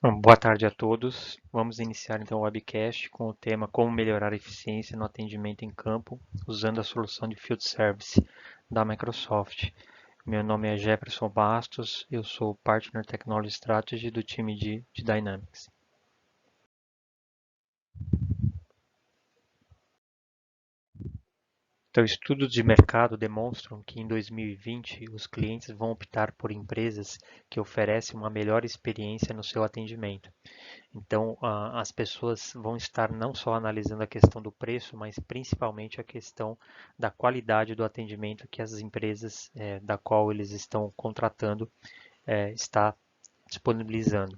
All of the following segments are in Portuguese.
Bom, boa tarde a todos. Vamos iniciar então o webcast com o tema Como melhorar a eficiência no atendimento em campo usando a solução de Field Service da Microsoft. Meu nome é Jefferson Bastos, eu sou Partner Technology Strategy do time de Dynamics. Então, estudos de mercado demonstram que em 2020 os clientes vão optar por empresas que oferecem uma melhor experiência no seu atendimento. Então, as pessoas vão estar não só analisando a questão do preço, mas principalmente a questão da qualidade do atendimento que as empresas da qual eles estão contratando está disponibilizando.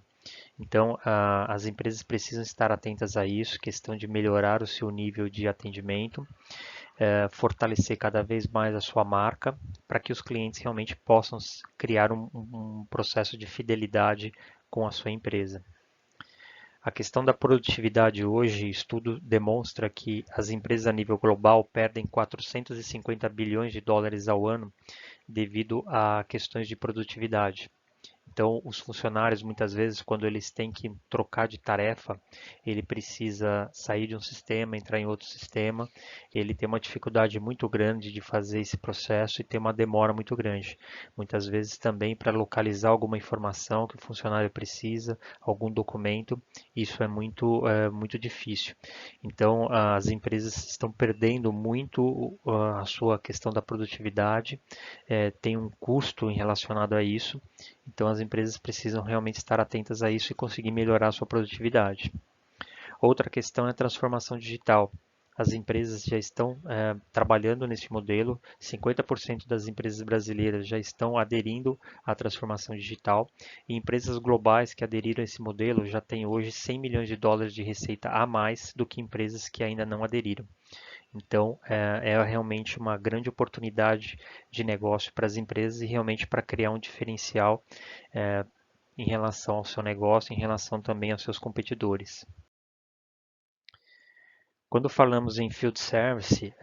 Então, as empresas precisam estar atentas a isso, questão de melhorar o seu nível de atendimento, fortalecer cada vez mais a sua marca, para que os clientes realmente possam criar um processo de fidelidade com a sua empresa. A questão da produtividade hoje, estudo demonstra que as empresas a nível global perdem 450 bilhões de dólares ao ano devido a questões de produtividade. Então, os funcionários, muitas vezes, quando eles têm que trocar de tarefa, ele precisa sair de um sistema, entrar em outro sistema, ele tem uma dificuldade muito grande de fazer esse processo e tem uma demora muito grande. Muitas vezes também para localizar alguma informação que o funcionário precisa, algum documento, isso é muito difícil. Então, as empresas estão perdendo muito a sua questão da produtividade, tem um custo relacionado a isso, então as empresas precisam realmente estar atentas a isso e conseguir melhorar a sua produtividade. Outra questão é a transformação digital. As empresas já estão trabalhando nesse modelo, 50% das empresas brasileiras já estão aderindo à transformação digital e empresas globais que aderiram a esse modelo já têm hoje 100 milhões de dólares de receita a mais do que empresas que ainda não aderiram. Então, é realmente uma grande oportunidade de negócio para as empresas e realmente para criar um diferencial em relação ao seu negócio, em relação também aos seus competidores. Quando falamos em field service,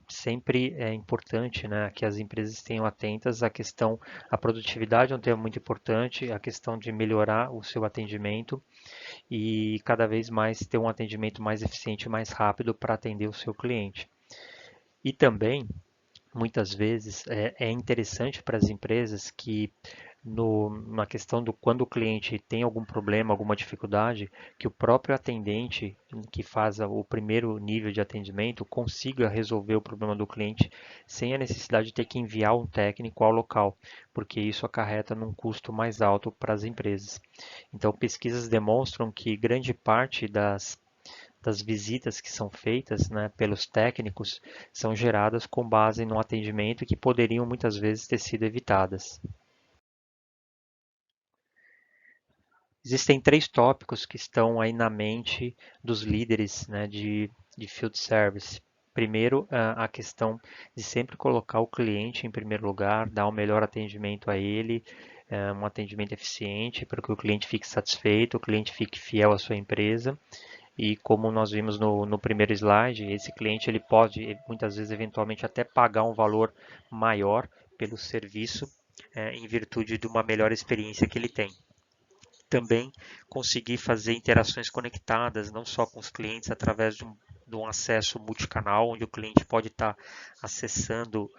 sempre é importante, né, que as empresas estejam atentas à questão, a produtividade é um tema muito importante, a questão de melhorar o seu atendimento e cada vez mais ter um atendimento mais eficiente e mais rápido para atender o seu cliente. E também, muitas vezes, é interessante para as empresas que na questão do quando o cliente tem algum problema, alguma dificuldade, que o próprio atendente que faz o primeiro nível de atendimento consiga resolver o problema do cliente sem a necessidade de ter que enviar um técnico ao local, porque isso acarreta num custo mais alto para as empresas. Então, pesquisas demonstram que grande parte das visitas que são feitas, né, pelos técnicos são geradas com base no atendimento que poderiam muitas vezes ter sido evitadas. Existem três tópicos que estão aí na mente dos líderes, né, de field service. Primeiro, a questão de sempre colocar o cliente em primeiro lugar, dar um melhor atendimento a ele, um atendimento eficiente para que o cliente fique satisfeito, o cliente fique fiel à sua empresa. E como nós vimos no primeiro slide, esse cliente ele pode muitas vezes eventualmente até pagar um valor maior pelo serviço em virtude de uma melhor experiência que ele tem. Também conseguir fazer interações conectadas, não só com os clientes através de um acesso multicanal, onde o cliente pode estar acessando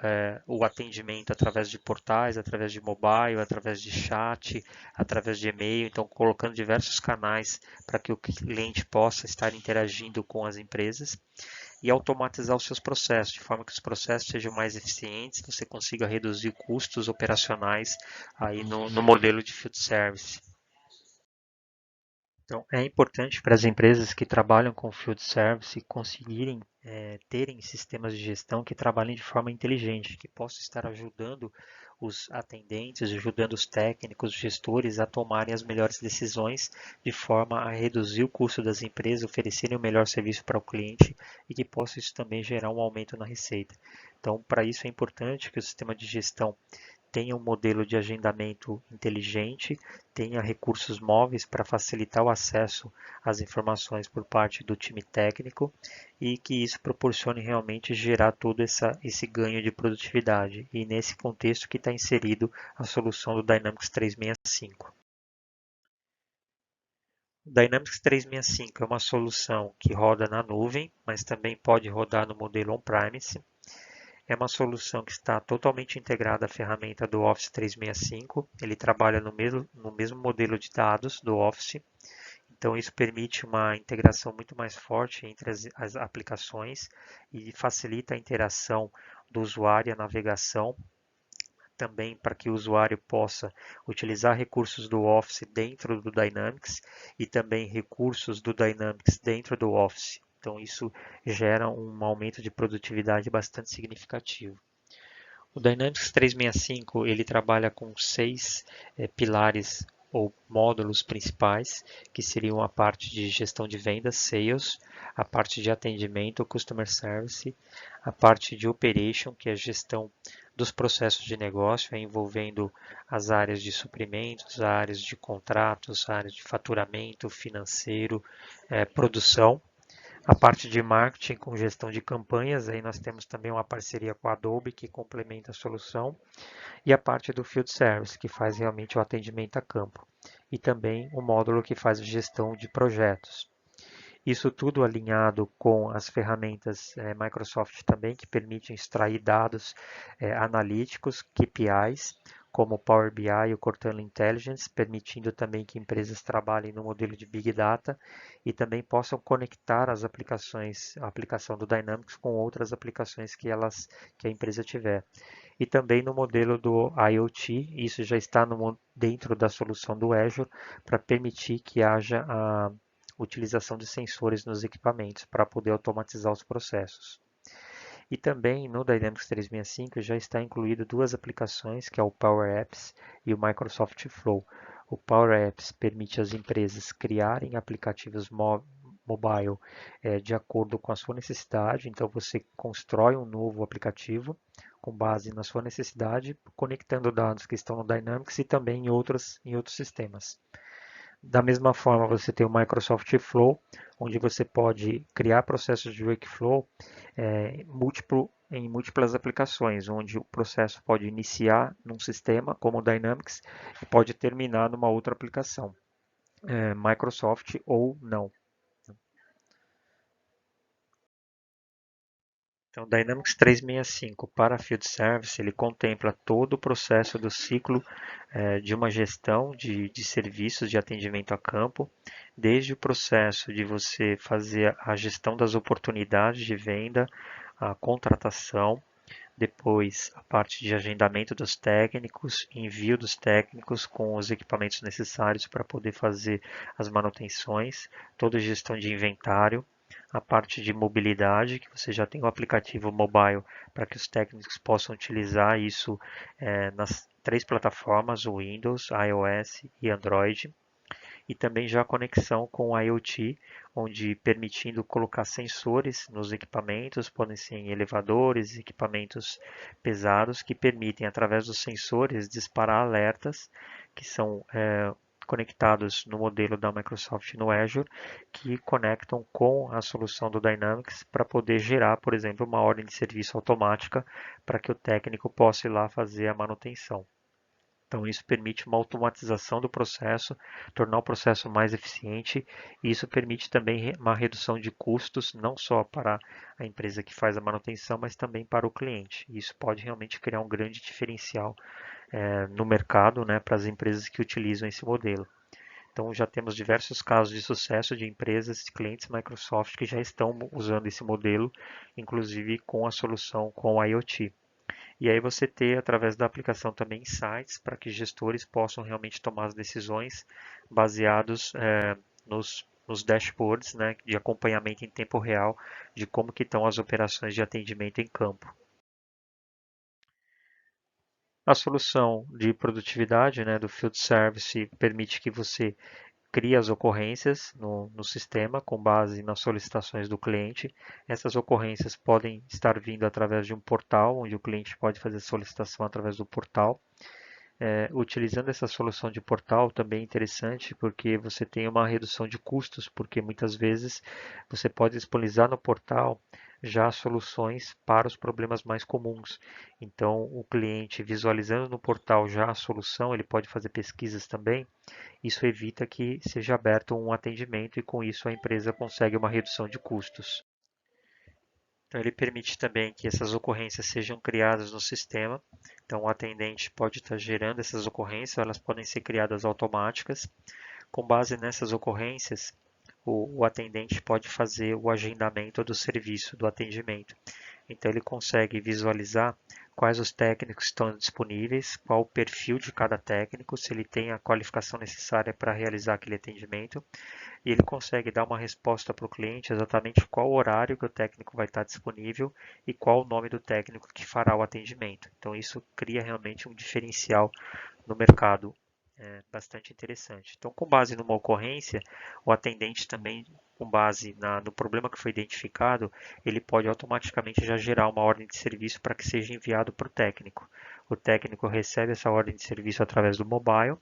o atendimento através de portais, através de mobile, através de chat, através de e-mail, então colocando diversos canais para que o cliente possa estar interagindo com as empresas e automatizar os seus processos, de forma que os processos sejam mais eficientes, você consiga reduzir custos operacionais aí no modelo de field service. Então, é importante para as empresas que trabalham com field service conseguirem terem sistemas de gestão que trabalhem de forma inteligente, que possam estar ajudando os atendentes, ajudando os técnicos, os gestores a tomarem as melhores decisões de forma a reduzir o custo das empresas, oferecerem o melhor serviço para o cliente e que possa isso também gerar um aumento na receita. Então, para isso é importante que o sistema de gestão tenha um modelo de agendamento inteligente, tenha recursos móveis para facilitar o acesso às informações por parte do time técnico e que isso proporcione realmente gerar todo esse ganho de produtividade. E nesse contexto que está inserido a solução do Dynamics 365. Dynamics 365 é uma solução que roda na nuvem, mas também pode rodar no modelo on-premise. É uma solução que está totalmente integrada à ferramenta do Office 365. Ele trabalha no mesmo modelo de dados do Office. Então, isso permite uma integração muito mais forte entre as aplicações e facilita a interação do usuário e a navegação, também para que o usuário possa utilizar recursos do Office dentro do Dynamics e também recursos do Dynamics dentro do Office. Então, isso gera um aumento de produtividade bastante significativo. O Dynamics 365 ele trabalha com 6 pilares ou módulos principais, que seriam a parte de gestão de vendas, sales, a parte de atendimento, customer service, a parte de operation, que é a gestão dos processos de negócio, envolvendo as áreas de suprimentos, as áreas de contratos, as áreas de faturamento, financeiro, produção. A parte de marketing com gestão de campanhas, aí nós temos também uma parceria com a Adobe que complementa a solução, e a parte do Field Service, que faz realmente o atendimento a campo, e também o módulo que faz a gestão de projetos. Isso tudo alinhado com as ferramentas Microsoft também, que permitem extrair dados analíticos, KPIs, como o Power BI e o Cortana Intelligence, permitindo também que empresas trabalhem no modelo de Big Data e também possam conectar as aplicações, a aplicação do Dynamics com outras aplicações que a empresa tiver. E também no modelo do IoT, isso já está dentro da solução do Azure, para permitir que haja a utilização de sensores nos equipamentos para poder automatizar os processos. E também no Dynamics 365 já está incluído duas aplicações, que é o Power Apps e o Microsoft Flow. O Power Apps permite às empresas criarem aplicativos mobile de acordo com a sua necessidade. Então você constrói um novo aplicativo com base na sua necessidade, conectando dados que estão no Dynamics e também em outros sistemas. Da mesma forma, você tem o Microsoft Flow, onde você pode criar processos de workflow em múltiplas aplicações, onde o processo pode iniciar num sistema, como o Dynamics, e pode terminar numa outra aplicação, Microsoft ou não. Então, Dynamics 365 para Field Service, ele contempla todo o processo do ciclo de uma gestão de serviços de atendimento a campo, desde o processo de você fazer a gestão das oportunidades de venda, a contratação, depois a parte de agendamento dos técnicos, envio dos técnicos com os equipamentos necessários para poder fazer as manutenções, toda a gestão de inventário, a parte de mobilidade, que você já tem o aplicativo mobile para que os técnicos possam utilizar isso nas três plataformas, o Windows, iOS e Android. E também já a conexão com o IoT, onde permitindo colocar sensores nos equipamentos, podem ser em elevadores, equipamentos pesados, que permitem, através dos sensores, disparar alertas que são conectados no modelo da Microsoft no Azure, que conectam com a solução do Dynamics para poder gerar, por exemplo, uma ordem de serviço automática para que o técnico possa ir lá fazer a manutenção. Então, isso permite uma automatização do processo, tornar o processo mais eficiente, e isso permite também uma redução de custos, não só para a empresa que faz a manutenção, mas também para o cliente. Isso pode realmente criar um grande diferencial no mercado, né, para as empresas que utilizam esse modelo. Então, já temos diversos casos de sucesso de empresas, de clientes Microsoft que já estão usando esse modelo, inclusive com a solução com o IoT. E aí você ter, através da aplicação também, insights para que gestores possam realmente tomar as decisões baseados nos dashboards, né, de acompanhamento em tempo real de como que estão as operações de atendimento em campo. A solução de produtividade, né, do Field Service permite que você crie as ocorrências no sistema com base nas solicitações do cliente. Essas ocorrências podem estar vindo através de um portal, onde o cliente pode fazer solicitação através do portal. Utilizando essa solução de portal também é interessante porque você tem uma redução de custos, porque muitas vezes você pode disponibilizar no portal já soluções para os problemas mais comuns. Então, o cliente visualizando no portal já a solução, ele pode fazer pesquisas também. Isso evita que seja aberto um atendimento e com isso a empresa consegue uma redução de custos. Então, ele permite também que essas ocorrências sejam criadas no sistema. Então, o atendente pode estar gerando essas ocorrências, elas podem ser criadas automáticas. Com base nessas ocorrências, o atendente pode fazer o agendamento do serviço, do atendimento. Então, ele consegue visualizar quais os técnicos estão disponíveis, qual o perfil de cada técnico, se ele tem a qualificação necessária para realizar aquele atendimento, e ele consegue dar uma resposta para o cliente exatamente qual o horário que o técnico vai estar disponível e qual o nome do técnico que fará o atendimento. Então, isso cria realmente um diferencial no mercado bastante interessante. Então, com base numa ocorrência, o atendente também, com base no problema que foi identificado, ele pode automaticamente já gerar uma ordem de serviço para que seja enviado para o técnico. O técnico recebe essa ordem de serviço através do mobile.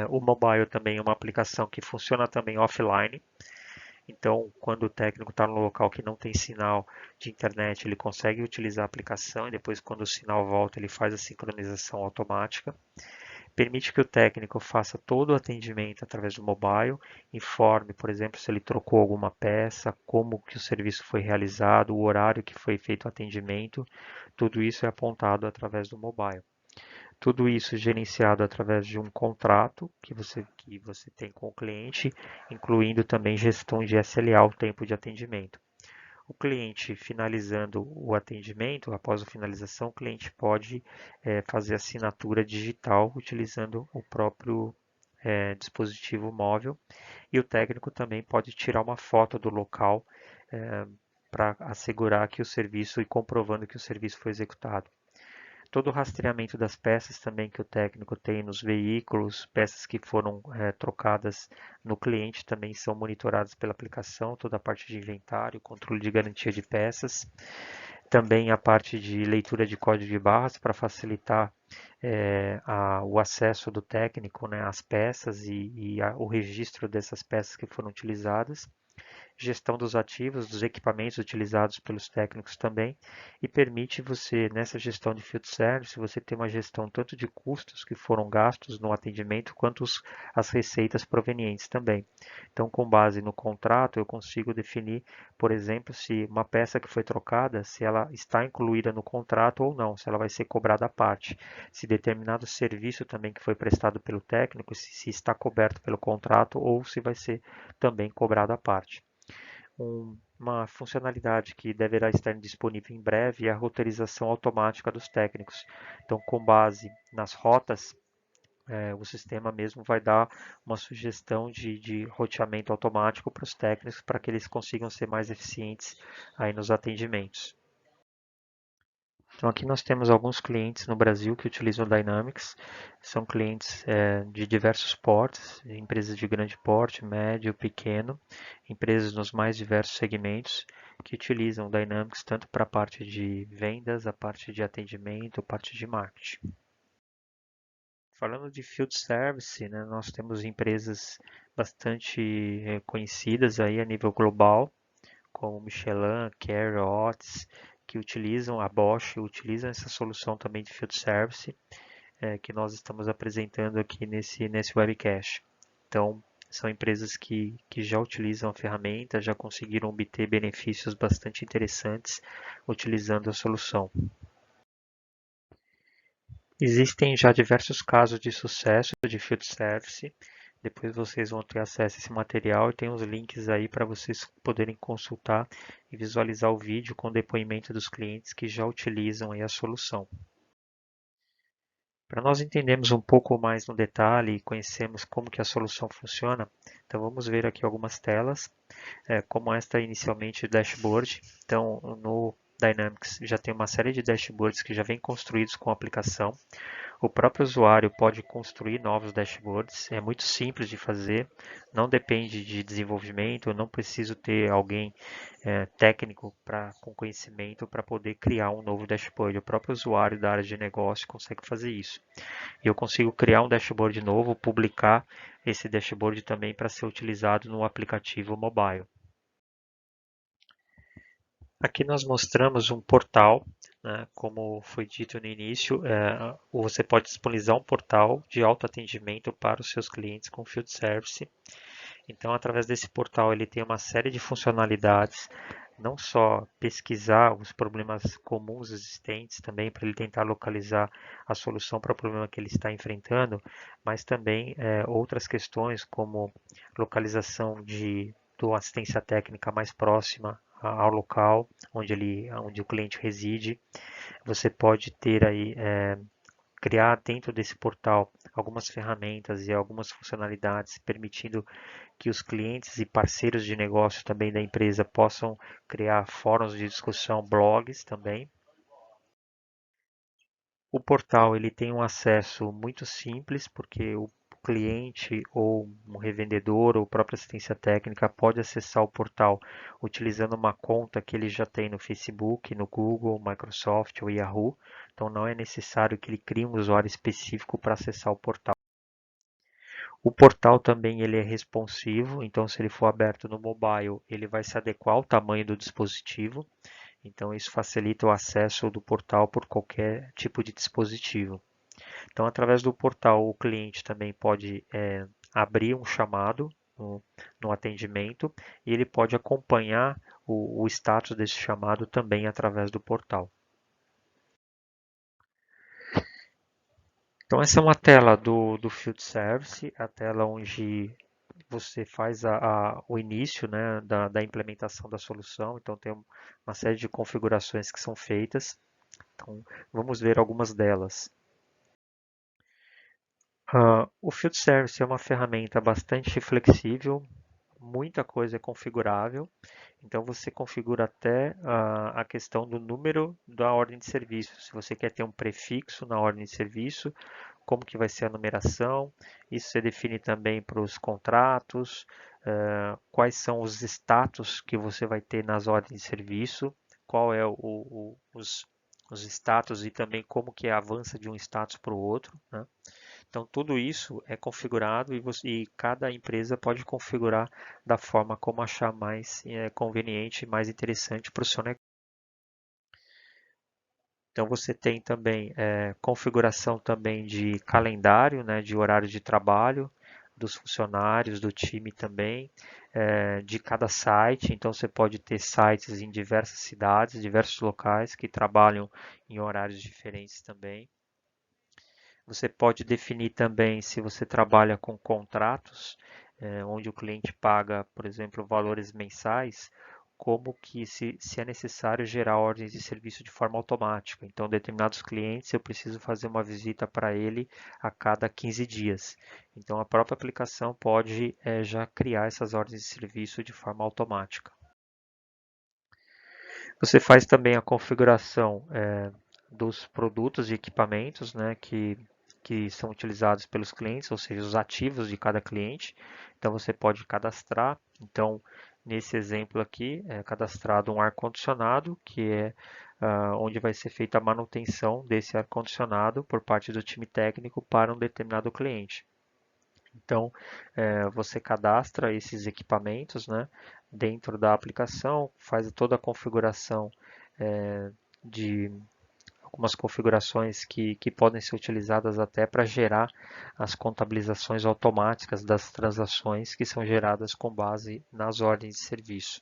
O mobile também é uma aplicação que funciona também offline. Então, quando o técnico está no local que não tem sinal de internet, ele consegue utilizar a aplicação e depois, quando o sinal volta, ele faz a sincronização automática. Permite que o técnico faça todo o atendimento através do mobile, informe, por exemplo, se ele trocou alguma peça, como que o serviço foi realizado, o horário que foi feito o atendimento, tudo isso é apontado através do mobile. Tudo isso gerenciado através de um contrato que você tem com o cliente, incluindo também gestão de SLA, o tempo de atendimento. O cliente finalizando o atendimento, após a finalização, o cliente pode fazer assinatura digital utilizando o próprio dispositivo móvel e o técnico também pode tirar uma foto do local para assegurar que o serviço e comprovando que o serviço foi executado. Todo o rastreamento das peças também que o técnico tem nos veículos, peças que foram trocadas no cliente também são monitoradas pela aplicação, toda a parte de inventário, controle de garantia de peças, também a parte de leitura de código de barras para facilitar o acesso do técnico, né, às peças e o registro dessas peças que foram utilizadas, gestão dos ativos, dos equipamentos utilizados pelos técnicos também, e permite você, nessa gestão de field service, você ter uma gestão tanto de custos que foram gastos no atendimento, quanto as receitas provenientes também. Então, com base no contrato, eu consigo definir, por exemplo, se uma peça que foi trocada, se ela está incluída no contrato ou não, se ela vai ser cobrada à parte, se determinado serviço também que foi prestado pelo técnico, se está coberto pelo contrato ou se vai ser também cobrado à parte. Uma funcionalidade que deverá estar disponível em breve é a roteirização automática dos técnicos. Então, com base nas rotas, o sistema mesmo vai dar uma sugestão de roteamento automático para os técnicos para que eles consigam ser mais eficientes aí nos atendimentos. Então aqui nós temos alguns clientes no Brasil que utilizam o Dynamics, são clientes de diversos portes, empresas de grande porte, médio, pequeno, empresas nos mais diversos segmentos que utilizam o Dynamics tanto para a parte de vendas, a parte de atendimento, a parte de marketing. Falando de field service, né, nós temos empresas bastante conhecidas aí a nível global, como Michelin, Carrier, Otis, que utilizam a Bosch, utilizam essa solução também de field service que nós estamos apresentando aqui nesse webcast. Então, são empresas que já utilizam a ferramenta, já conseguiram obter benefícios bastante interessantes utilizando a solução. Existem já diversos casos de sucesso de field service. Depois vocês vão ter acesso a esse material e tem os links aí para vocês poderem consultar e visualizar o vídeo com depoimento dos clientes que já utilizam aí a solução. Para nós entendermos um pouco mais no detalhe e conhecermos como que a solução funciona, então vamos ver aqui algumas telas, como esta inicialmente dashboard. Então no Dynamics já tem uma série de dashboards que já vem construídos com a aplicação. O próprio usuário pode construir novos dashboards, é muito simples de fazer, não depende de desenvolvimento, eu não preciso ter alguém técnico com conhecimento para poder criar um novo dashboard. O próprio usuário da área de negócio consegue fazer isso. E eu consigo criar um dashboard novo, publicar esse dashboard também para ser utilizado no aplicativo mobile. Aqui nós mostramos um portal, né, como foi dito no início, você pode disponibilizar um portal de autoatendimento para os seus clientes com Field Service. Então, através desse portal, ele tem uma série de funcionalidades, não só pesquisar os problemas comuns existentes, também para ele tentar localizar a solução para o problema que ele está enfrentando, mas também outras questões como localização do assistência técnica mais próxima ao local onde o cliente reside. Você pode ter aí criar dentro desse portal algumas ferramentas e algumas funcionalidades permitindo que os clientes e parceiros de negócio também da empresa possam criar fóruns de discussão, blogs também. O portal ele tem um acesso muito simples, porque o cliente ou um revendedor ou própria assistência técnica pode acessar o portal utilizando uma conta que ele já tem no Facebook, no Google, Microsoft ou Yahoo. Então não é necessário que ele crie um usuário específico para acessar o portal. O portal também ele é responsivo, então se ele for aberto no mobile, ele vai se adequar ao tamanho do dispositivo. Então isso facilita o acesso do portal por qualquer tipo de dispositivo. Então, através do portal, o cliente também pode abrir um chamado no atendimento e ele pode acompanhar o status desse chamado também através do portal. Então, essa é uma tela do Field Service, a tela onde você faz o início, né, da implementação da solução. Então, tem uma série de configurações que são feitas. Então, vamos ver algumas delas. O Field Service é uma ferramenta bastante flexível, muita coisa é configurável. Então você configura até a questão do número da ordem de serviço. Se você quer ter um prefixo na ordem de serviço, como que vai ser a numeração. Isso você define também para os contratos, quais são os status que você vai ter nas ordens de serviço, qual é os status e também como que avança de um status para o outro, né? Então, tudo isso é configurado e cada empresa pode configurar da forma como achar mais conveniente e mais interessante para o seu negócio. Então, você tem também configuração também de calendário, né, de horário de trabalho dos funcionários, do time também, de cada site. Então, você pode ter sites em diversas cidades, diversos locais que trabalham em horários diferentes também. Você pode definir também se você trabalha com contratos, onde o cliente paga, por exemplo, valores mensais, como que se é necessário gerar ordens de serviço de forma automática. Então, determinados clientes eu preciso fazer uma visita para ele a cada 15 dias. Então, a própria aplicação pode já criar essas ordens de serviço de forma automática. Você faz também a configuração dos produtos e equipamentos, né, que são utilizados pelos clientes, ou seja, os ativos de cada cliente. Então você pode cadastrar. Então, nesse exemplo aqui, é cadastrado um ar-condicionado, que é onde vai ser feita a manutenção desse ar-condicionado por parte do time técnico para um determinado cliente. Então, você cadastra esses equipamentos, né, dentro da aplicação, faz toda a configuração de algumas configurações que podem ser utilizadas até para gerar as contabilizações automáticas das transações que são geradas com base nas ordens de serviço.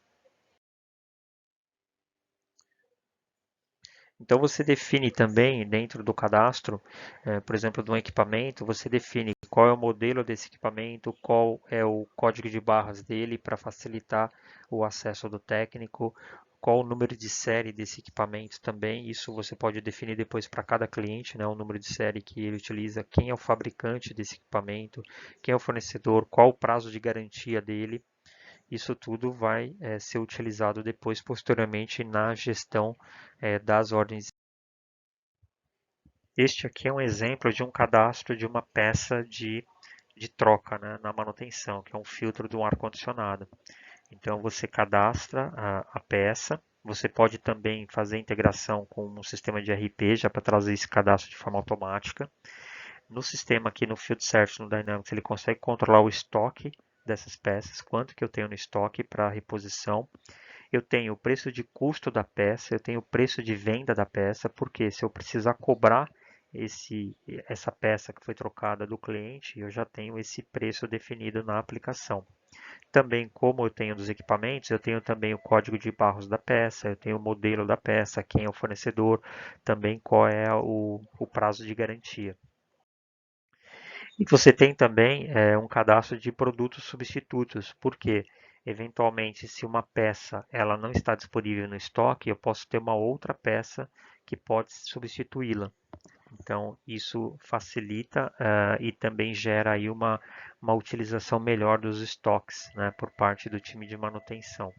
Então você define também dentro do cadastro, por exemplo, de um equipamento, você define qual é o modelo desse equipamento, qual é o código de barras dele para facilitar o acesso do técnico, qual o número de série desse equipamento também. Isso você pode definir depois para cada cliente, né, o número de série que ele utiliza, quem é o fabricante desse equipamento, quem é o fornecedor, qual o prazo de garantia dele. Isso tudo vai ser utilizado depois, posteriormente, na gestão das ordens. Este aqui é um exemplo de um cadastro de uma peça de troca, né, na manutenção, que é um filtro de um ar-condicionado. Então você cadastra a peça, você pode também fazer integração com um sistema de RP já para trazer esse cadastro de forma automática. No sistema aqui no Field Service, no Dynamics, ele consegue controlar o estoque dessas peças, quanto que eu tenho no estoque para reposição. eu tenho o preço de custo da peça, eu tenho o preço de venda da peça, porque se eu precisar cobrar essa peça que foi trocada do cliente, eu já tenho esse preço definido na aplicação. Também, como eu tenho dos equipamentos, eu tenho também o código de barros da peça, eu tenho o modelo da peça, quem é o fornecedor, também qual é o prazo de garantia. E você tem também um cadastro de produtos substitutos, porque eventualmente se uma peça ela não está disponível no estoque, eu posso ter uma outra peça que pode substituí-la. Então isso facilita e também gera aí uma utilização melhor dos estoques, né, por parte do time de manutenção.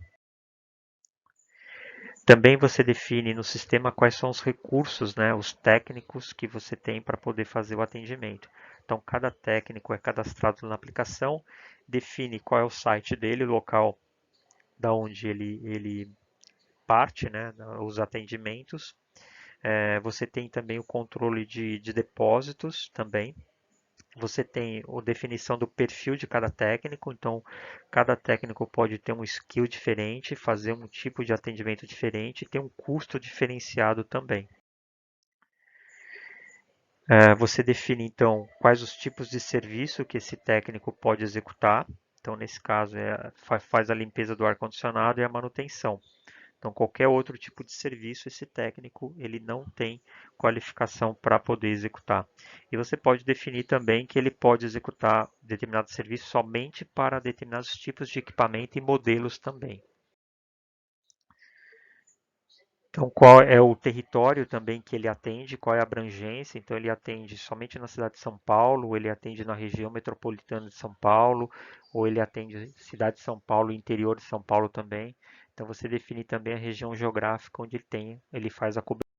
Também você define no sistema quais são os recursos, né, os técnicos que você tem para poder fazer o atendimento. Então, cada técnico é cadastrado na aplicação, define qual é o site dele, o local da onde ele parte, né, os atendimentos. Você tem também o controle de depósitos também. Você tem a definição do perfil de cada técnico, então cada técnico pode ter um skill diferente, fazer um tipo de atendimento diferente e ter um custo diferenciado também. Você define então quais os tipos de serviço que esse técnico pode executar. Então, nesse caso, faz a limpeza do ar-condicionado e a manutenção. Então, qualquer outro tipo de serviço, esse técnico ele não tem qualificação para poder executar. E você pode definir também que ele pode executar determinado serviço somente para determinados tipos de equipamento e modelos também. Então, qual é o território também que ele atende, qual é a abrangência? Então, ele atende somente na cidade de São Paulo, ou ele atende na região metropolitana de São Paulo, ou ele atende cidade de São Paulo e interior de São Paulo também. Então, você define também a região geográfica onde ele faz a cobertura.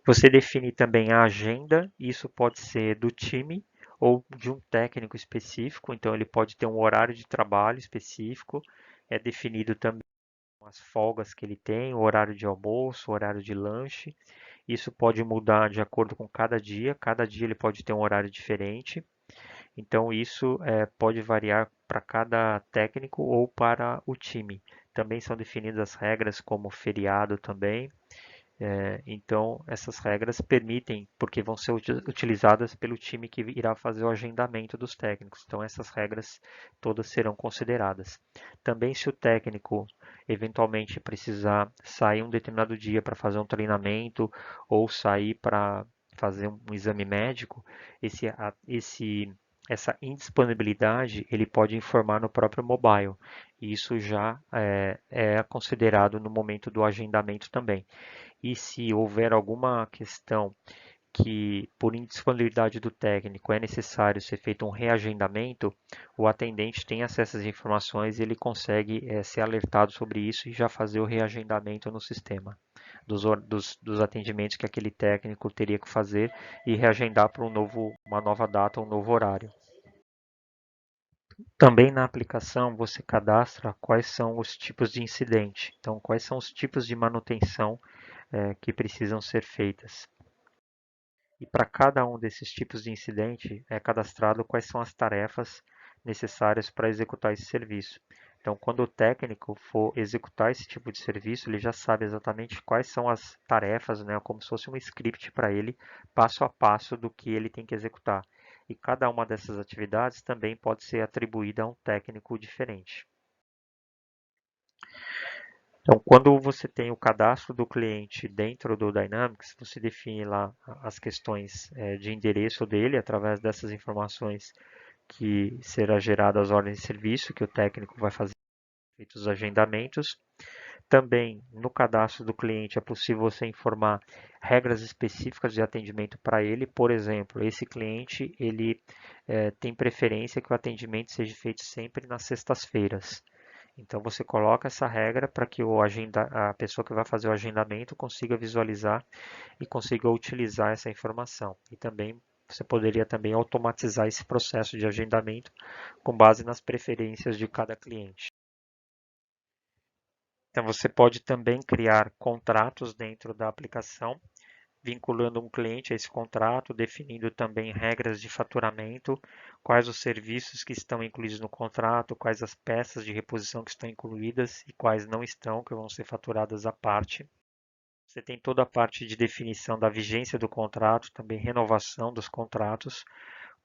Você define também a agenda, isso pode ser do time ou de um técnico específico, então ele pode ter um horário de trabalho específico, é definido também as folgas que ele tem, o horário de almoço, o horário de lanche. Isso pode mudar de acordo com cada dia ele pode ter um horário diferente. Então isso pode variar para cada técnico ou para o time. Também são definidas as regras como feriado também. Então essas regras permitem, porque vão ser utilizadas pelo time que irá fazer o agendamento dos técnicos. Então essas regras todas serão consideradas. Também se o técnico eventualmente precisar sair um determinado dia para fazer um treinamento ou sair para fazer um exame médico, essa indisponibilidade ele pode informar no próprio mobile. E isso já é considerado no momento do agendamento também. E se houver alguma questão que, por indisponibilidade do técnico, é necessário ser feito um reagendamento, o atendente tem acesso às informações e ele consegue ser alertado sobre isso e já fazer o reagendamento no sistema dos atendimentos que aquele técnico teria que fazer e reagendar para uma nova data, um novo horário. Também na aplicação você cadastra quais são os tipos de incidente, então quais são os tipos de manutenção que precisam ser feitas. E para cada um desses tipos de incidente é cadastrado quais são as tarefas necessárias para executar esse serviço. Então, quando o técnico for executar esse tipo de serviço, ele já sabe exatamente quais são as tarefas, né, como se fosse um script para ele, passo a passo do que ele tem que executar. E cada uma dessas atividades também pode ser atribuída a um técnico diferente. Então, quando você tem o cadastro do cliente dentro do Dynamics, você define lá as questões de endereço dele, através dessas informações que será gerada as ordens de serviço, que o técnico vai fazer os agendamentos. Também no cadastro do cliente é possível você informar regras específicas de atendimento para ele. Por exemplo, esse cliente ele tem preferência que o atendimento seja feito sempre nas sextas-feiras. Então você coloca essa regra para que a pessoa que vai fazer o agendamento consiga visualizar e consiga utilizar essa informação. E também você poderia também automatizar esse processo de agendamento com base nas preferências de cada cliente. Então você pode também criar contratos dentro da aplicação. vinculando um cliente a esse contrato, definindo também regras de faturamento, quais os serviços que estão incluídos no contrato, quais as peças de reposição que estão incluídas e quais não estão, que vão ser faturadas à parte. Você tem toda a parte de definição da vigência do contrato, também renovação dos contratos,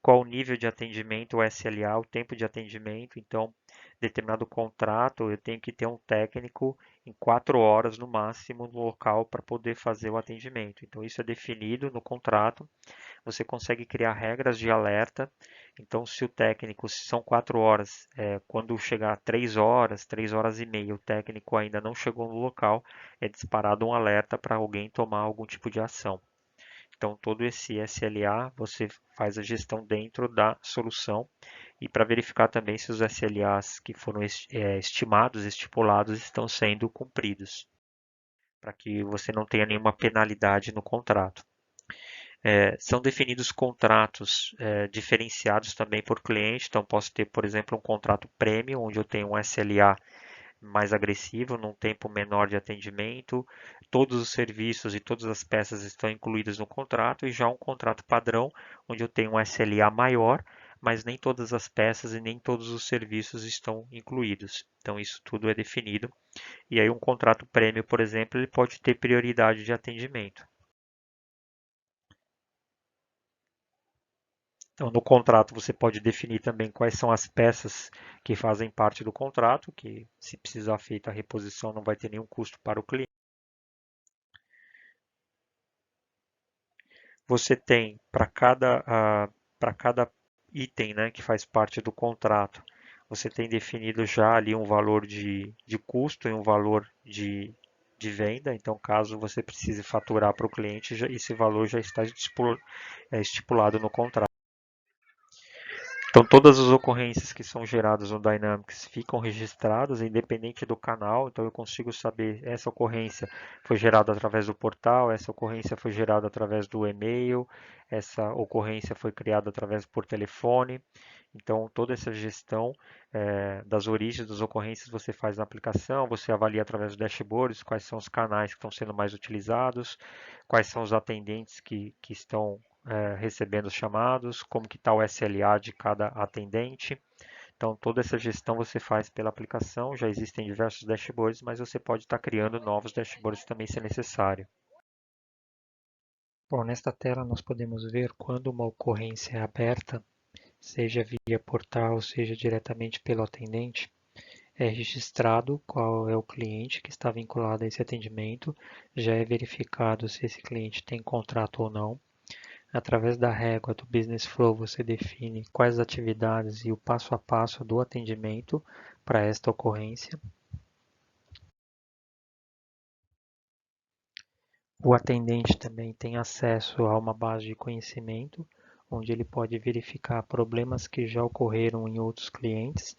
qual o nível de atendimento, o SLA, o tempo de atendimento. Então, determinado contrato, eu tenho que ter um técnico em 4 horas no máximo no local para poder fazer o atendimento. Então, isso é definido no contrato. Você consegue criar regras de alerta. Então, se o técnico, se são 4 horas, quando chegar 3 horas e meia, o técnico ainda não chegou no local, é disparado um alerta para alguém tomar algum tipo de ação. Então, todo esse SLA você faz a gestão dentro da solução e para verificar também se os SLAs que foram estimados, estipulados, estão sendo cumpridos, para que você não tenha nenhuma penalidade no contrato. São definidos contratos diferenciados também por cliente, então posso ter, por exemplo, um contrato premium, onde eu tenho um SLA mais agressivo, num tempo menor de atendimento, todos os serviços e todas as peças estão incluídas no contrato, e já um contrato padrão, onde eu tenho um SLA maior, mas nem todas as peças e nem todos os serviços estão incluídos. Então isso tudo é definido. E aí um contrato prêmio, por exemplo, ele pode ter prioridade de atendimento. Então, no contrato você pode definir também quais são as peças que fazem parte do contrato, que se precisar feita a reposição não vai ter nenhum custo para o cliente. Você tem para cada item, né, que faz parte do contrato, você tem definido já ali um valor de custo e um valor de venda. Então, caso você precise faturar para o cliente, esse valor já está estipulado no contrato. Então, todas as ocorrências que são geradas no Dynamics ficam registradas, independente do canal. Então, eu consigo saber essa ocorrência foi gerada através do portal, essa ocorrência foi gerada através do e-mail, essa ocorrência foi criada através por telefone. Então, toda essa gestão das origens das ocorrências você faz na aplicação, você avalia através dos dashboards quais são os canais que estão sendo mais utilizados, quais são os atendentes que estão recebendo os chamados, como que está o SLA de cada atendente. Então, toda essa gestão você faz pela aplicação, já existem diversos dashboards, mas você pode estar criando novos dashboards também se necessário. Bom, nesta tela nós podemos ver quando uma ocorrência é aberta, seja via portal, seja diretamente pelo atendente, é registrado qual é o cliente que está vinculado a esse atendimento, já é verificado se esse cliente tem contrato ou não. Através da régua do Business Flow, você define quais atividades e o passo a passo do atendimento para esta ocorrência. O atendente também tem acesso a uma base de conhecimento, onde ele pode verificar problemas que já ocorreram em outros clientes,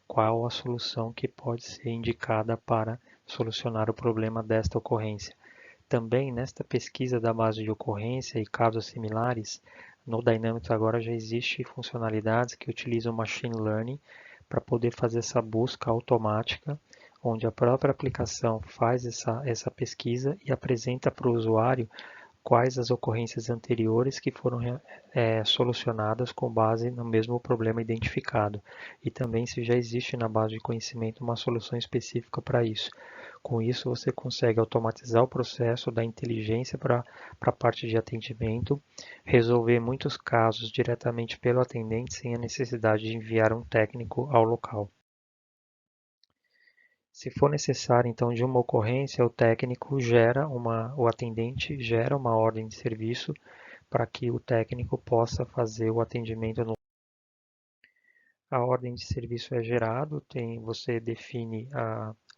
qual a solução que pode ser indicada para solucionar o problema desta ocorrência. Também nesta pesquisa da base de ocorrência e casos similares, no Dynamics agora já existe funcionalidades que utilizam machine learning para poder fazer essa busca automática, onde a própria aplicação faz essa pesquisa e apresenta para o usuário quais as ocorrências anteriores que foram solucionadas com base no mesmo problema identificado, e também se já existe na base de conhecimento uma solução específica para isso. Com isso, você consegue automatizar o processo da inteligência para a parte de atendimento, resolver muitos casos diretamente pelo atendente sem a necessidade de enviar um técnico ao local. Se for necessário, então, de uma ocorrência, o atendente gera uma ordem de serviço para que o técnico possa fazer o atendimento. A ordem de serviço é gerado, você define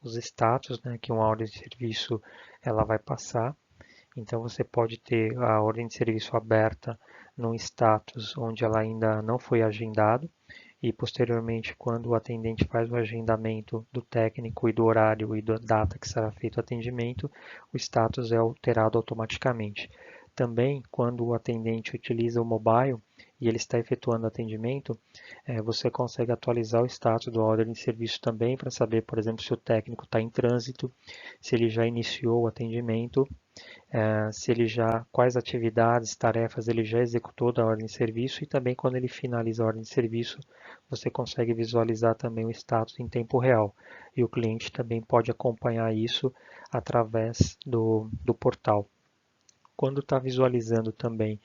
os status, né, que uma ordem de serviço ela vai passar. Então você pode ter a ordem de serviço aberta num status onde ela ainda não foi agendado, e posteriormente, quando o atendente faz o agendamento do técnico e do horário e da data que será feito o atendimento, o status é alterado automaticamente. Também, quando o atendente utiliza o mobile e ele está efetuando atendimento, você consegue atualizar o status do ordem de serviço também para saber, por exemplo, se o técnico está em trânsito, se ele já iniciou o atendimento, se ele quais atividades, tarefas ele já executou da ordem de serviço e também quando ele finaliza a ordem de serviço, você consegue visualizar também o status em tempo real. E o cliente também pode acompanhar isso através do portal. Quando está visualizando também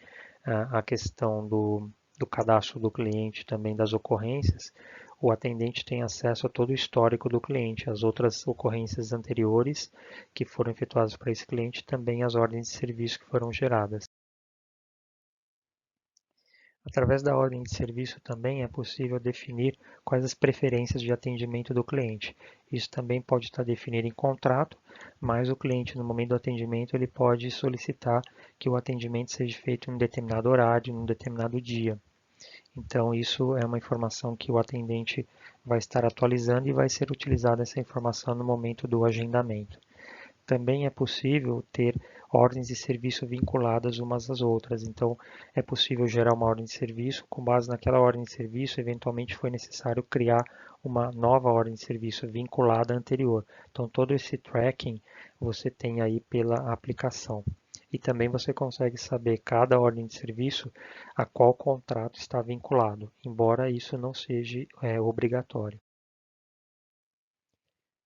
a questão do cadastro do cliente, também das ocorrências, o atendente tem acesso a todo o histórico do cliente, as outras ocorrências anteriores que foram efetuadas para esse cliente, também as ordens de serviço que foram geradas. Através da ordem de serviço também é possível definir quais as preferências de atendimento do cliente. Isso também pode estar definido em contrato, mas o cliente no momento do atendimento ele pode solicitar que o atendimento seja feito em um determinado horário, em um determinado dia. Então isso é uma informação que o atendente vai estar atualizando e vai ser utilizada essa informação no momento do agendamento. Também é possível ter ordens de serviço vinculadas umas às outras. Então, é possível gerar uma ordem de serviço, com base naquela ordem de serviço, eventualmente foi necessário criar uma nova ordem de serviço vinculada à anterior. Então, todo esse tracking você tem aí pela aplicação. E também você consegue saber cada ordem de serviço a qual contrato está vinculado, embora isso não seja obrigatório.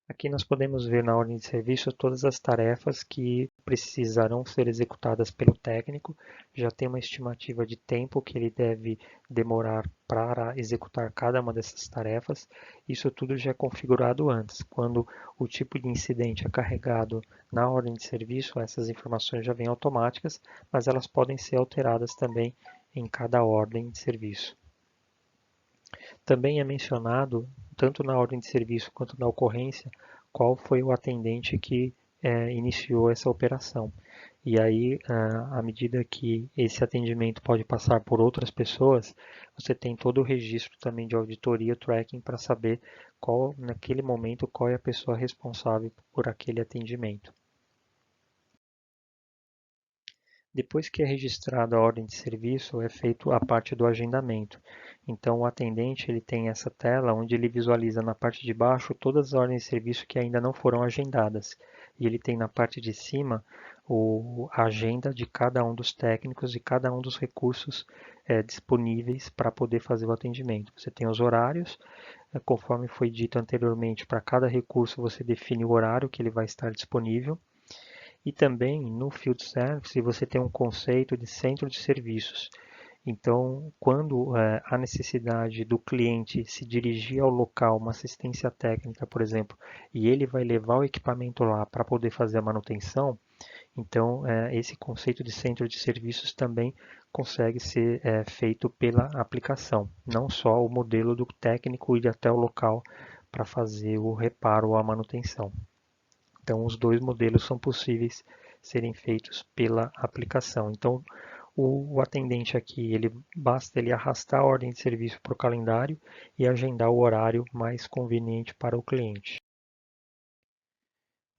Aqui nós podemos ver na ordem de serviço todas as tarefas que precisarão ser executadas pelo técnico. Já tem uma estimativa de tempo que ele deve demorar para executar cada uma dessas tarefas. Isso tudo já é configurado antes. Quando o tipo de incidente é carregado na ordem de serviço, essas informações já vêm automáticas, mas elas podem ser alteradas também em cada ordem de serviço. Também é mencionado, tanto na ordem de serviço quanto na ocorrência, qual foi o atendente que iniciou essa operação. E aí, à medida que esse atendimento pode passar por outras pessoas, você tem todo o registro também de auditoria, tracking, para saber qual, naquele momento, qual é a pessoa responsável por aquele atendimento. Depois que é registrada a ordem de serviço, é feito a parte do agendamento. Então, o atendente ele tem essa tela onde ele visualiza na parte de baixo todas as ordens de serviço que ainda não foram agendadas. E ele tem na parte de cima a agenda de cada um dos técnicos e cada um dos recursos disponíveis para poder fazer o atendimento. Você tem os horários, conforme foi dito anteriormente, para cada recurso você define o horário que ele vai estar disponível. E também no Field Service você tem um conceito de centro de serviços. Então, quando há necessidade do cliente se dirigir ao local, uma assistência técnica, por exemplo, e ele vai levar o equipamento lá para poder fazer a manutenção, então esse conceito de centro de serviços também consegue ser feito pela aplicação, não só o modelo do técnico ir até o local para fazer o reparo ou a manutenção. Então, os dois modelos são possíveis serem feitos pela aplicação. Então, o atendente aqui, basta ele arrastar a ordem de serviço para o calendário e agendar o horário mais conveniente para o cliente.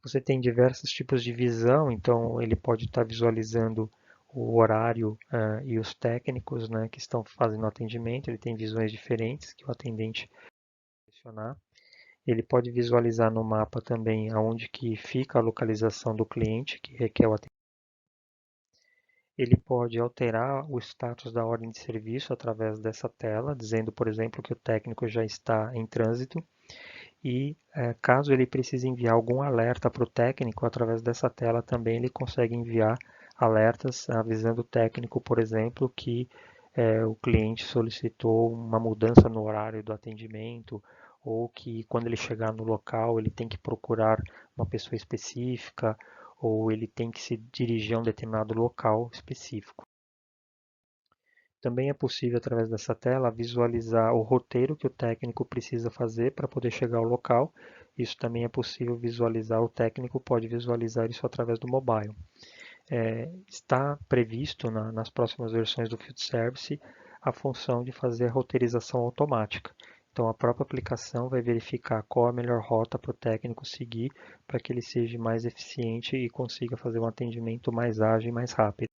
Você tem diversos tipos de visão, então ele pode estar visualizando o horário e os técnicos que estão fazendo o atendimento, ele tem visões diferentes que o atendente pode selecionar. Ele pode visualizar no mapa também aonde que fica a localização do cliente que requer o atendimento. Ele pode alterar o status da ordem de serviço através dessa tela, dizendo, por exemplo, que o técnico já está em trânsito. E caso ele precise enviar algum alerta para o técnico, através dessa tela também ele consegue enviar alertas avisando o técnico, por exemplo, que o cliente solicitou uma mudança no horário do atendimento, ou que quando ele chegar no local ele tem que procurar uma pessoa específica, ou ele tem que se dirigir a um determinado local específico. Também é possível, através dessa tela, visualizar o roteiro que o técnico precisa fazer para poder chegar ao local. Isso também é possível visualizar, o técnico pode visualizar isso através do mobile. Está previsto nas próximas versões do Field Service a função de fazer a roteirização automática. Então, a própria aplicação vai verificar qual a melhor rota para o técnico seguir para que ele seja mais eficiente e consiga fazer um atendimento mais ágil e mais rápido.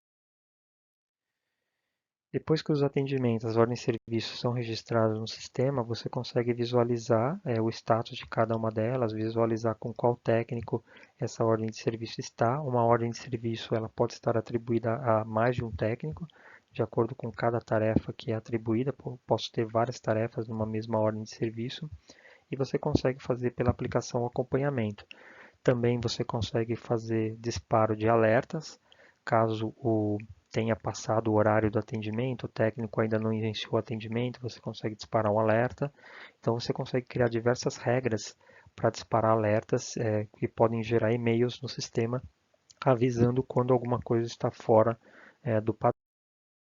Depois que os atendimentos, as ordens de serviço são registradas no sistema, você consegue visualizar o status de cada uma delas, visualizar com qual técnico essa ordem de serviço está. Uma ordem de serviço ela pode estar atribuída a mais de um técnico, de acordo com cada tarefa que é atribuída. Posso ter várias tarefas numa mesma ordem de serviço e você consegue fazer pela aplicação o acompanhamento. Também você consegue fazer disparo de alertas, caso tenha passado o horário do atendimento, o técnico ainda não iniciou o atendimento, você consegue disparar um alerta. Então você consegue criar diversas regras para disparar alertas que podem gerar e-mails no sistema avisando quando alguma coisa está fora do padrão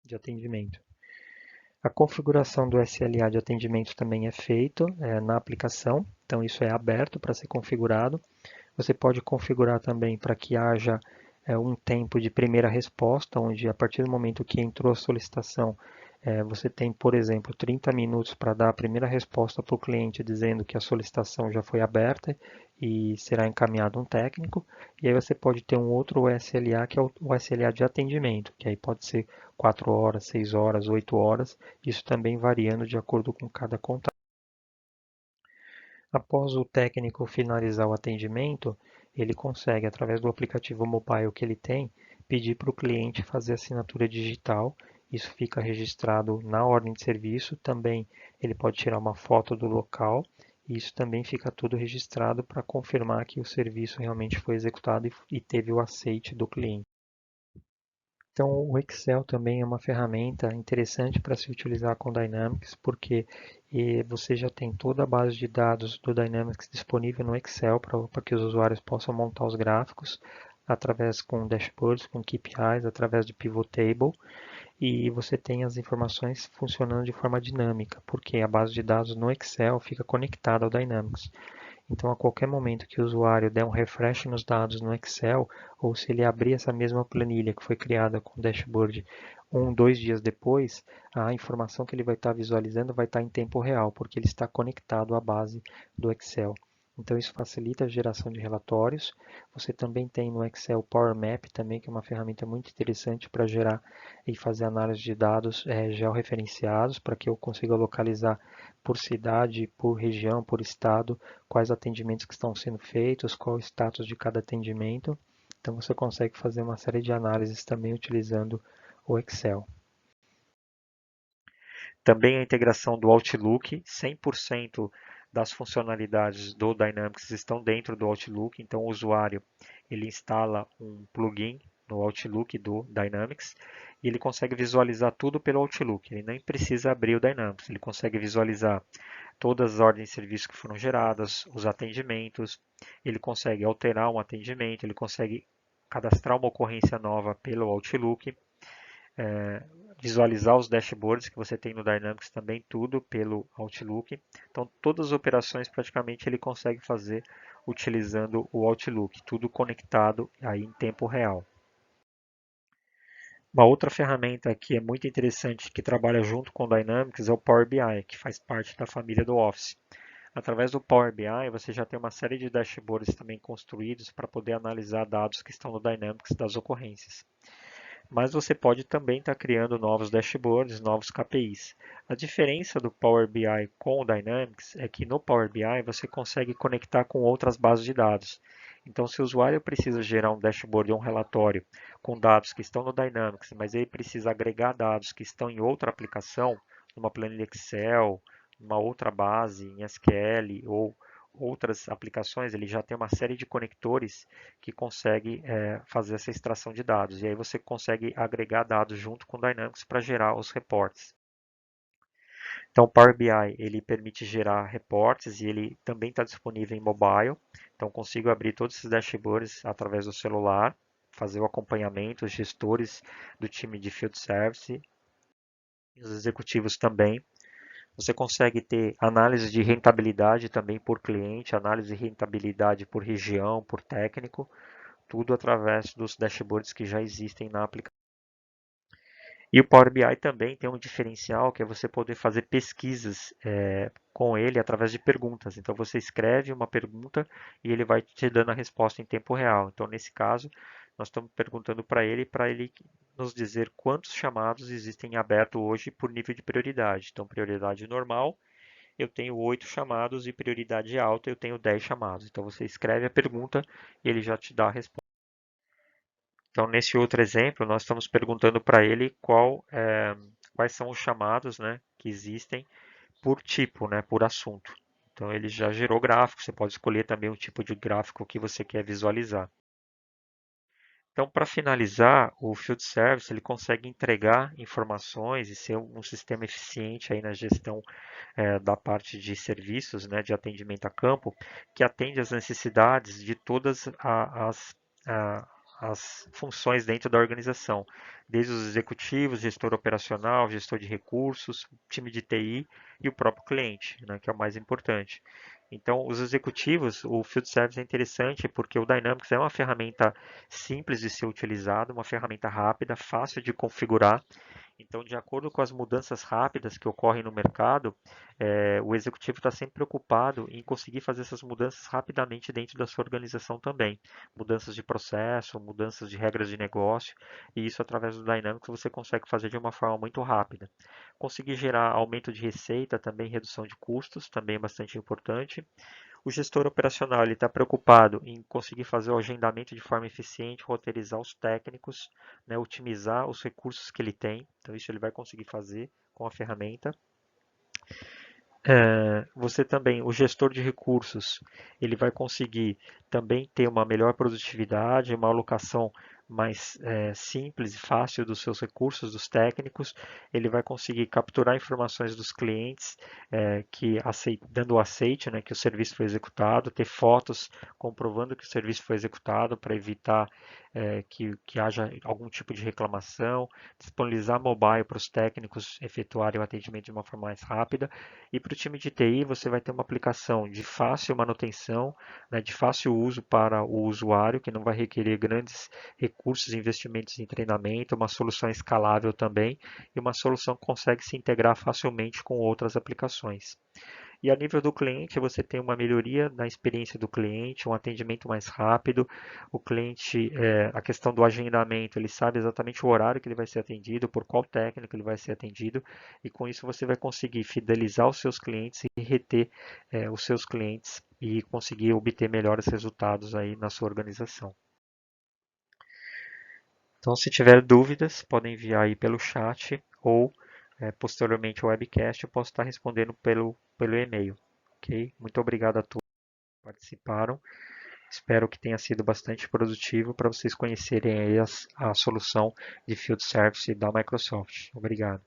de atendimento. A configuração do SLA de atendimento também é feito na aplicação, então isso é aberto para ser configurado. Você pode configurar também para que haja um tempo de primeira resposta, onde a partir do momento que entrou a solicitação, você tem, por exemplo, 30 minutos para dar a primeira resposta para o cliente dizendo que a solicitação já foi aberta e será encaminhado um técnico. E aí você pode ter um outro SLA, que é o SLA de atendimento, que aí pode ser 4 horas, 6 horas, 8 horas, isso também variando de acordo com cada contrato. Após o técnico finalizar o atendimento, ele consegue, através do aplicativo mobile que ele tem, pedir para o cliente fazer assinatura digital. Isso fica registrado na ordem de serviço. Também ele pode tirar uma foto do local. E isso também fica tudo registrado para confirmar que o serviço realmente foi executado e teve o aceite do cliente. Então, o Excel também é uma ferramenta interessante para se utilizar com Dynamics, porque você já tem toda a base de dados do Dynamics disponível no Excel para que os usuários possam montar os gráficos através com dashboards, com KPIs, através de pivot table, e você tem as informações funcionando de forma dinâmica, porque a base de dados no Excel fica conectada ao Dynamics. Então, a qualquer momento que o usuário der um refresh nos dados no Excel, ou se ele abrir essa mesma planilha que foi criada com o dashboard 2 dias depois, a informação que ele vai estar visualizando vai estar em tempo real, porque ele está conectado à base do Excel. Então, isso facilita a geração de relatórios. Você também tem no Excel Power Map, também, que é uma ferramenta muito interessante para gerar e fazer análise de dados georreferenciados, para que eu consiga localizar por cidade, por região, por estado, quais atendimentos que estão sendo feitos, qual o status de cada atendimento. Então você consegue fazer uma série de análises também utilizando o Excel. Também a integração do Outlook, 100% das funcionalidades do Dynamics estão dentro do Outlook, então o usuário ele instala um plugin no Outlook do Dynamics e ele consegue visualizar tudo pelo Outlook, ele nem precisa abrir o Dynamics, ele consegue visualizar todas as ordens de serviço que foram geradas, os atendimentos, ele consegue alterar um atendimento, ele consegue cadastrar uma ocorrência nova pelo Outlook, visualizar os dashboards que você tem no Dynamics também, tudo pelo Outlook. Então, todas as operações praticamente ele consegue fazer utilizando o Outlook, tudo conectado aí em tempo real. Uma outra ferramenta que é muito interessante, que trabalha junto com o Dynamics, é o Power BI, que faz parte da família do Office. Através do Power BI, você já tem uma série de dashboards também construídos para poder analisar dados que estão no Dynamics das ocorrências. Mas você pode também estar criando novos dashboards, novos KPIs. A diferença do Power BI com o Dynamics é que no Power BI você consegue conectar com outras bases de dados. Então, se o usuário precisa gerar um dashboard ou um relatório com dados que estão no Dynamics, mas ele precisa agregar dados que estão em outra aplicação, numa planilha Excel, numa outra base em SQL ou outras aplicações, ele já tem uma série de conectores que consegue fazer essa extração de dados. E aí você consegue agregar dados junto com o Dynamics para gerar os reportes. Então, o Power BI ele permite gerar reportes e ele também está disponível em mobile. Então, consigo abrir todos esses dashboards através do celular, fazer o acompanhamento, os gestores do time de Field Service, os executivos também. Você consegue ter análise de rentabilidade também por cliente, análise de rentabilidade por região, por técnico, tudo através dos dashboards que já existem na aplicação. E o Power BI também tem um diferencial que é você poder fazer pesquisas com ele através de perguntas. Então você escreve uma pergunta e ele vai te dando a resposta em tempo real. Então nesse caso nós estamos perguntando para ele nos dizer quantos chamados existem abertos hoje por nível de prioridade. Então, prioridade normal, eu tenho 8 chamados e prioridade alta, eu tenho 10 chamados. Então, você escreve a pergunta e ele já te dá a resposta. Então, nesse outro exemplo, nós estamos perguntando para ele quais são os chamados, né, que existem por tipo, né, por assunto. Então, ele já gerou gráfico, você pode escolher também o tipo de gráfico que você quer visualizar. Então, para finalizar, o Field Service ele consegue entregar informações e ser um sistema eficiente aí na gestão da parte de serviços, né, de atendimento a campo, que atende às necessidades de todas a- as funções dentro da organização, desde os executivos, gestor operacional, gestor de recursos, time de TI e o próprio cliente, né, que é o mais importante. Então, os executivos, o Field Service é interessante porque o Dynamics é uma ferramenta simples de ser utilizada, uma ferramenta rápida, fácil de configurar. Então, de acordo com as mudanças rápidas que ocorrem no mercado, o executivo está sempre preocupado em conseguir fazer essas mudanças rapidamente dentro da sua organização também. Mudanças de processo, mudanças de regras de negócio, e isso através do Dynamics você consegue fazer de uma forma muito rápida. Conseguir gerar aumento de receita, também redução de custos, também é bastante importante. O gestor operacional ele está preocupado em conseguir fazer o agendamento de forma eficiente, roteirizar os técnicos, né, otimizar os recursos que ele tem. Então, isso ele vai conseguir fazer com a ferramenta. Você também, o gestor de recursos, ele vai conseguir também ter uma melhor produtividade, uma alocação mais simples e fácil dos seus recursos, dos técnicos. Ele vai conseguir capturar informações dos clientes, dando o aceite, né, que o serviço foi executado, ter fotos comprovando que o serviço foi executado para evitar que haja algum tipo de reclamação, disponibilizar mobile para os técnicos efetuarem o atendimento de uma forma mais rápida. E para o time de TI, você vai ter uma aplicação de fácil manutenção, né, de fácil uso para o usuário, que não vai requerer grandes recursos e investimentos em treinamento, uma solução escalável também, e uma solução que consegue se integrar facilmente com outras aplicações. E a nível do cliente, você tem uma melhoria na experiência do cliente, um atendimento mais rápido. O cliente, a questão do agendamento, ele sabe exatamente o horário que ele vai ser atendido, por qual técnico ele vai ser atendido, e com isso você vai conseguir fidelizar os seus clientes e reter os seus clientes e conseguir obter melhores resultados aí na sua organização. Então, se tiver dúvidas, podem enviar aí pelo chat ou posteriormente ao webcast eu posso estar respondendo pelo e-mail. Ok? Muito obrigado a todos que participaram. Espero que tenha sido bastante produtivo para vocês conhecerem aí a solução de Field Service da Microsoft. Obrigado.